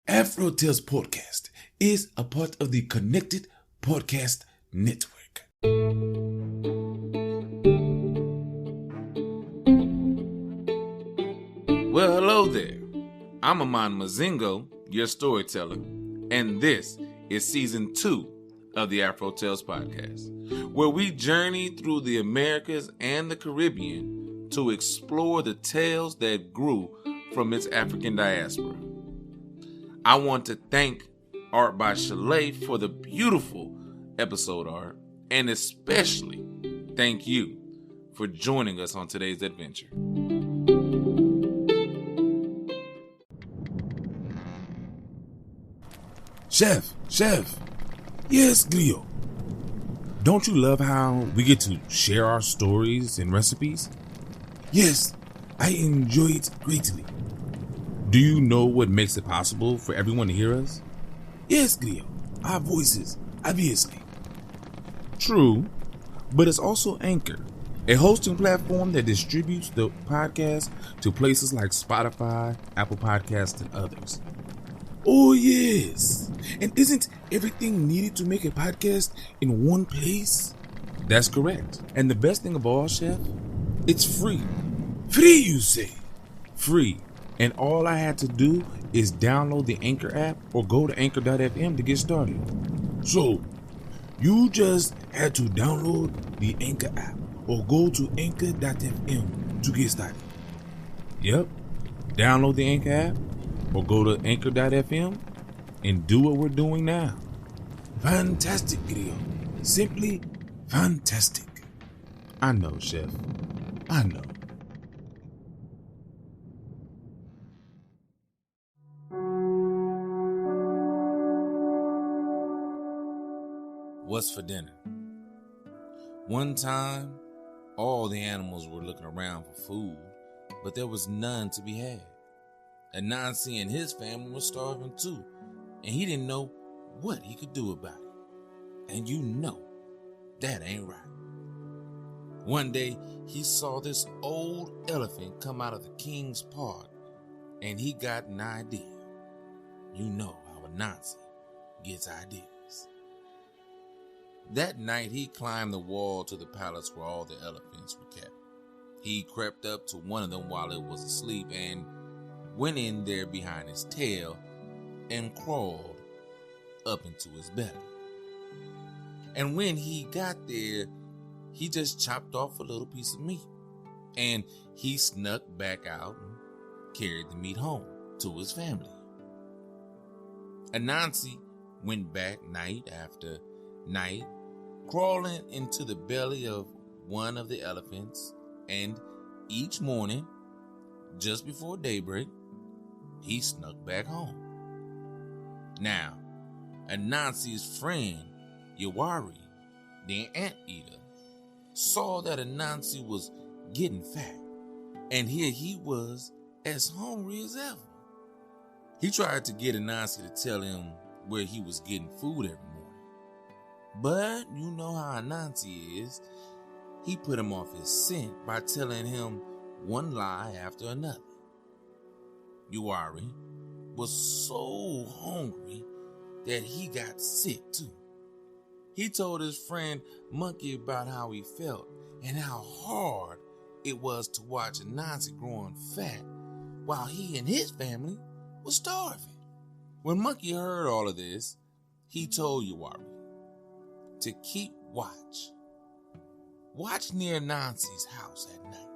AfroTales Podcast is a part of the Connected Podcast Network. Well, hello there. I'm Aman Mazingo, your storyteller, and this is Season 2 of the AfroTales Podcast, where we journey through the Americas and the Caribbean to explore the tales that grew from its African diaspora. I want to thank Art by Chalet for the beautiful episode art, and especially thank you for joining us on today's adventure. Chef. Yes, Glio. Don't you love how we get to share our stories and recipes? Yes, I enjoy it greatly. Do you know what makes it possible for everyone to hear us? Yes, Glio. Our voices, obviously. True, but it's also Anchor, a hosting platform that distributes the podcast to places like Spotify, Apple Podcasts, and others. Oh, yes. And isn't everything needed to make a podcast in one place? That's correct. And the best thing of all, Chef, it's free. Free, you say? Free. And all I had to do is download the Anchor app or go to anchor.fm to get started. So, you just had to download the Anchor app or go to anchor.fm to get started. Yep. Download the Anchor app or go to anchor.fm and do what we're doing now. Fantastic, Grio. Simply fantastic. I know, Chef. I know. What's for dinner? One time, all the animals were looking around for food, but there was none to be had. Anansi and his family were starving too, and he didn't know what he could do about it. And you know, that ain't right. One day, he saw this old elephant come out of the king's park, and he got an idea. You know how Anansi gets ideas. That night, he climbed the wall to the palace where all the elephants were kept. He crept up to one of them while it was asleep and went in there behind his tail and crawled up into his belly. And when he got there, he just chopped off a little piece of meat, and he snuck back out and carried the meat home to his family. Anansi went back night after night, crawling into the belly of one of the elephants, and each morning, just before daybreak, he snuck back home. Now, Anansi's friend, Yawarri, the anteater, saw that Anansi was getting fat, and here he was as hungry as ever. He tried to get Anansi to tell him where he was getting food every morning. But you know how Anansi is. He put him off his scent by telling him one lie after another. Yawarri was so hungry that he got sick too. He told his friend Monkey about how he felt and how hard it was to watch Anansi growing fat while he and his family were starving. When Monkey heard all of this, he told Yawarri to keep watch. Watch near Anansi's house at night,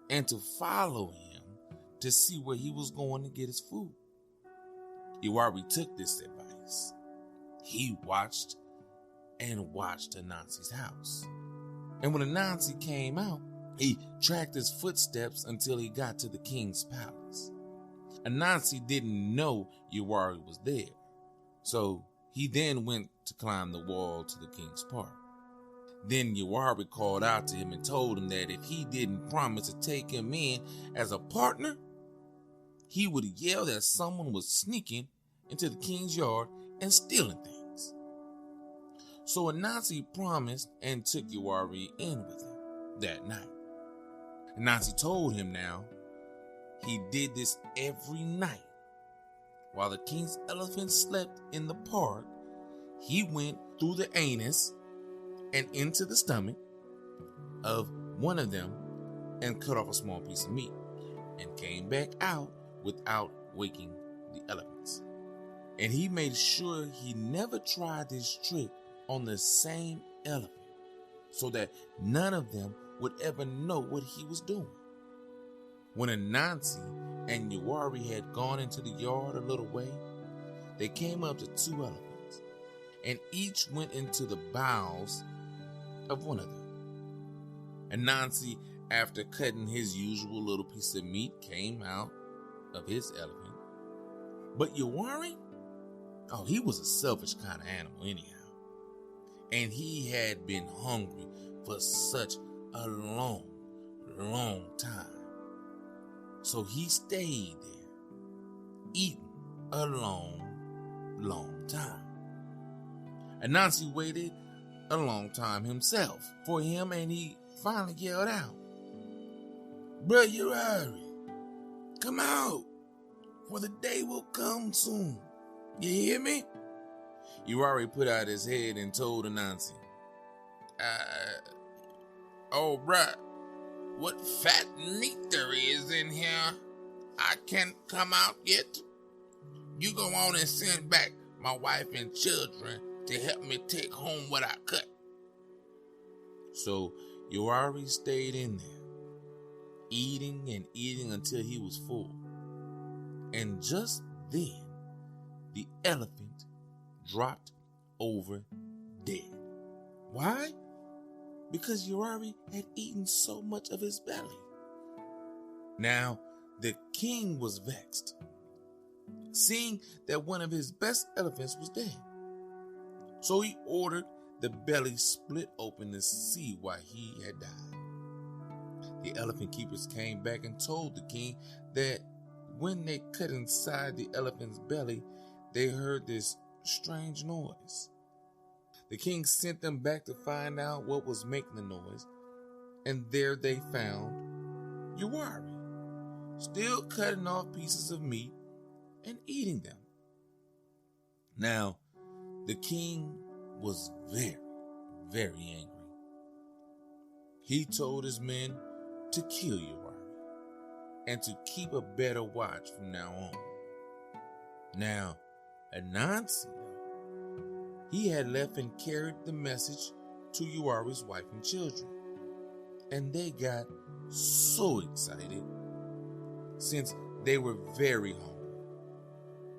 and to follow him to see where he was going to get his food. Yawarri took this advice. He watched and watched Anansi's house. And when Anansi came out, he tracked his footsteps until he got to the king's palace. Anansi didn't know Yawarri was there, so he then went to climb the wall to the king's park. Then Yawarri called out to him and told him that if he didn't promise to take him in as a partner, he would yell that someone was sneaking into the king's yard and stealing things. So Anansi promised and took Yawarri in with him that night. Anansi told him now he did this every night While the king's elephant slept in the park, he went through the anus and into the stomach of one of them and cut off a small piece of meat and came back out without waking the elephants. And he made sure he never tried this trick on the same elephant so that none of them would ever know what he was doing. When Anansi and Yawarri had gone into the yard a little way, they came up to two elephants, and each went into the bowels of one of them. Anansi, after cutting his usual little piece of meat, came out of his elephant. But Yawarri, he was a selfish kind of animal anyhow. And he had been hungry for such a long time. So he stayed there, eating a long time. Anansi waited a long time himself for him, and he finally yelled out, "Bruh Yawarri, come out, for the day will come soon. You hear me?" Yawarri put out his head and told Anansi, "Oh, bruh, what fat meat there is in here. I can't come out yet. You go on and send back my wife and children to help me take home what I cut." So Yawarri stayed in there, eating and eating until he was full. And just then, the elephant dropped over dead. Why? Because Yawarri had eaten so much of his belly. Now, the king was vexed, seeing that one of his best elephants was dead. So he ordered the belly split open to see why he had died. The elephant keepers came back and told the king that when they cut inside the elephant's belly, they heard this strange noise. The king sent them back to find out what was making the noise, and there they found Yawarri, still cutting off pieces of meat and eating them. Now, the king was very angry. He told his men to kill Yawarri and to keep a better watch from now on. Now, Anansi, he had left and carried the message to Yawarri's wife and children, and they got so excited since they were very hungry.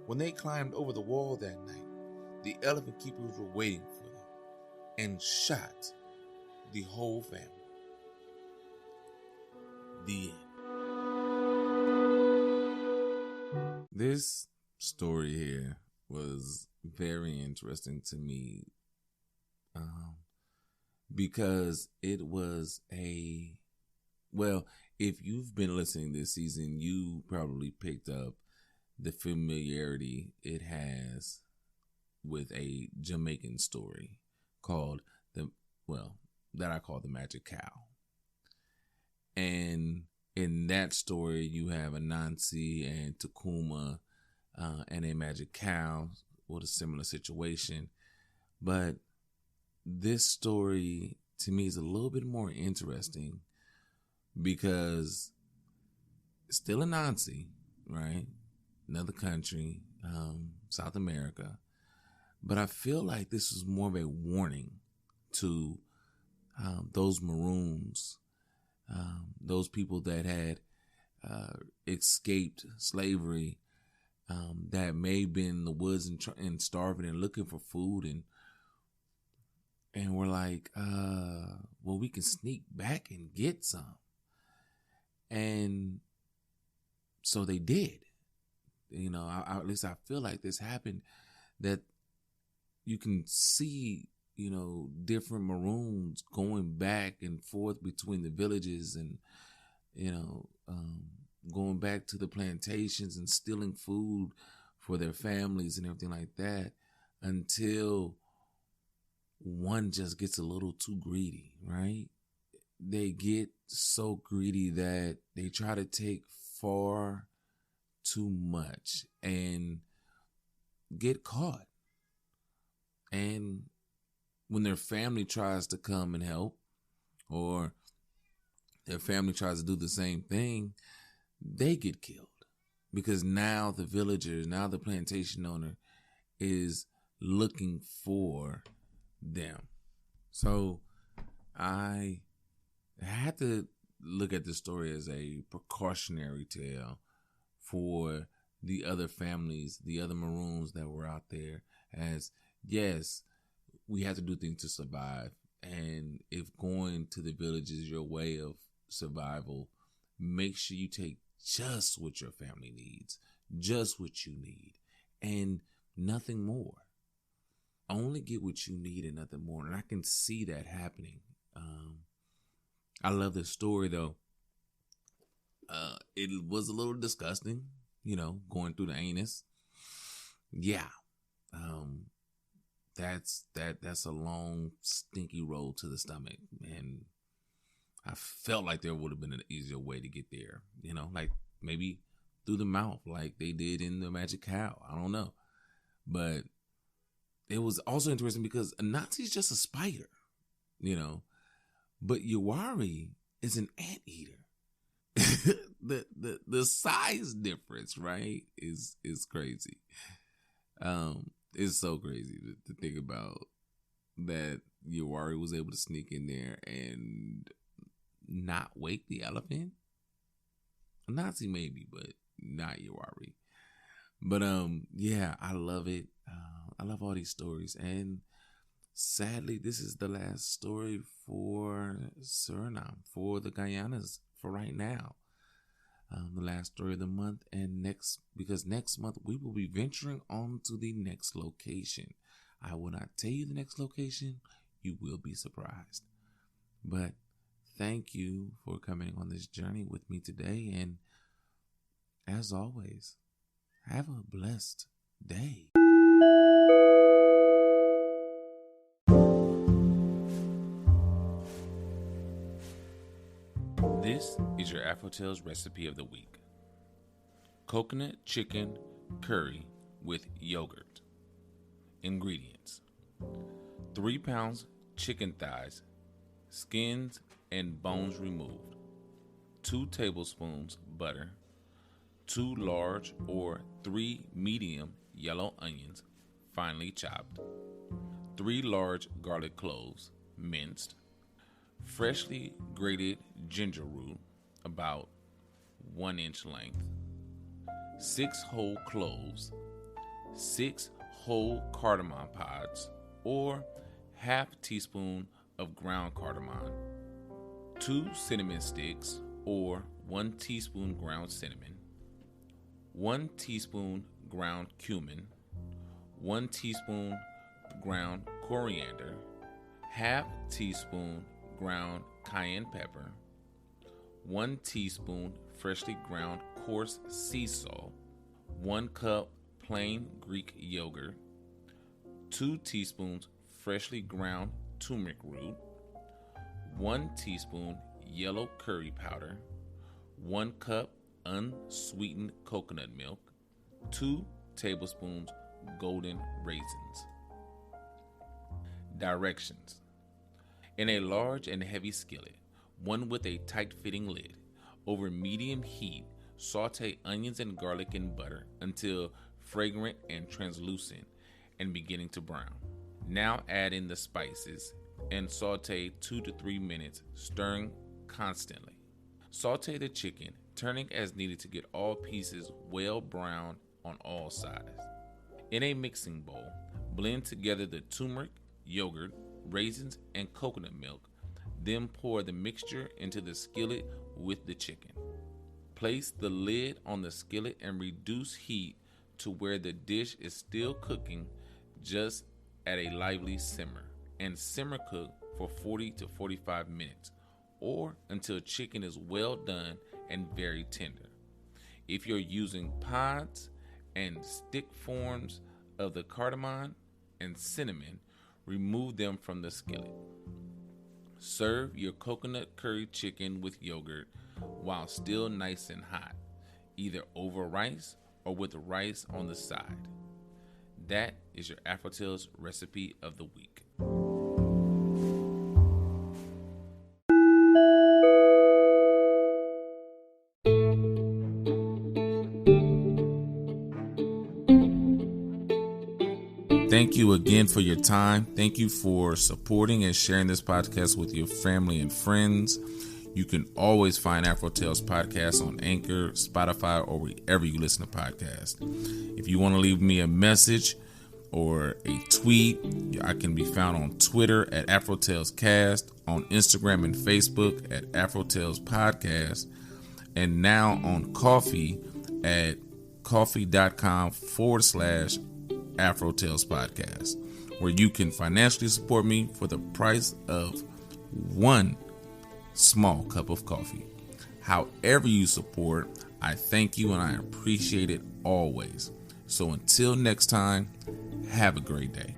When they climbed over the wall that night, the elephant keepers were waiting for them and shot the whole family. The end. This story here was very interesting to me because it was if you've been listening this season, you probably picked up the familiarity it has with a Jamaican story called that I call the Magic Cow. And in that story, you have Anansi and Takuma and a magic cow with a similar situation. But this story, to me, is a little bit more interesting because it's still Anansi, right? Another country, South America. But I feel like this is more of a warning to those Maroons, those people that had escaped slavery, that may have been in the woods and starving and looking for food, and we're like, we can sneak back and get some. And so they did. At least I feel like this happened, that you can see, different Maroons going back and forth between the villages and, going back to the plantations and stealing food for their families and everything like that, until one just gets a little too greedy, right? They get so greedy that they try to take far too much. And get caught. And when their family tries to come and help, or their family tries to do the same thing, they get killed. Because now the villager, now the plantation owner is looking for them. So I had to look at this story as a precautionary tale for the other families, the other Maroons that were out there. As yes, we have to do things to survive. And if going to the village is your way of survival, make sure you take just what your family needs, just what you need, and nothing more. Only get what you need and nothing more. And I can see that happening. I love this story, though. It was a little disgusting, going through the anus. Yeah. That's a long, stinky road to the stomach. And I felt like there would have been an easier way to get there, like maybe through the mouth, like they did in the Magic Cow. I don't know. But it was also interesting because Anansi's just a spider, but Yawarri is an anteater. the size difference, right, is crazy. It's so crazy to think about that Yawarri was able to sneak in there and not wake the elephant. Anansi maybe, but not Yawarri. But yeah, I love it. I love all these stories, and sadly, this is the last story for Suriname, for the Guyanas, for right now. The last story of the month, and because next month we will be venturing on to the next location. I will not tell you the next location. You will be surprised. But thank you for coming on this journey with me today, and as always, have a blessed day. This is your AfroTales recipe of the week. Coconut chicken curry with yogurt. Ingredients: 3 pounds chicken thighs, skins and bones removed, 2 tablespoons butter, 2 large or 3 medium yellow onions, finely chopped, 3 large garlic cloves, minced, freshly grated ginger root, about 1 inch length, 6 whole cloves, 6 whole cardamom pods, or half teaspoon of ground cardamom, 2 cinnamon sticks, or 1 teaspoon ground cinnamon, 1 teaspoon ground cumin, 1 teaspoon ground coriander, half teaspoon ground cayenne pepper, 1 teaspoon freshly ground coarse sea salt, 1 cup plain Greek yogurt, 2 teaspoons freshly ground turmeric root, 1 teaspoon yellow curry powder, 1 cup unsweetened coconut milk, 2 tablespoons golden raisins. Directions: in a large and heavy skillet, one with a tight-fitting lid, over medium heat, saute onions and garlic in butter until fragrant and translucent and beginning to brown. Now add in the spices and saute 2 to 3 minutes, stirring constantly. Saute the chicken, turning as needed to get all pieces well browned on all sides. In a mixing bowl, blend together the turmeric, yogurt, raisins, and coconut milk. Then pour the mixture into the skillet with the chicken. Place the lid on the skillet and reduce heat to where the dish is still cooking, just at a lively simmer, and simmer cook for 40 to 45 minutes, or until chicken is well done and very tender. If you're using pods and stick forms of the cardamom and cinnamon, remove them from the skillet. Serve your coconut curry chicken with yogurt while still nice and hot, either over rice or with rice on the side. that is your AfroTales recipe of the week. Thank you again for your time. Thank you for supporting and sharing this podcast with your family and friends. You can always find AfroTales Podcast on Anchor, Spotify, or wherever you listen to podcasts. If you want to leave me a message or a tweet, I can be found on Twitter at AfroTalesCast, on Instagram and Facebook at AfroTalesPodcast, and now on Coffee at coffee.com/AfroTales Podcast, where you can financially support me for the price of one small cup of coffee. However you support, I thank you and I appreciate it always. So until next time, have a great day.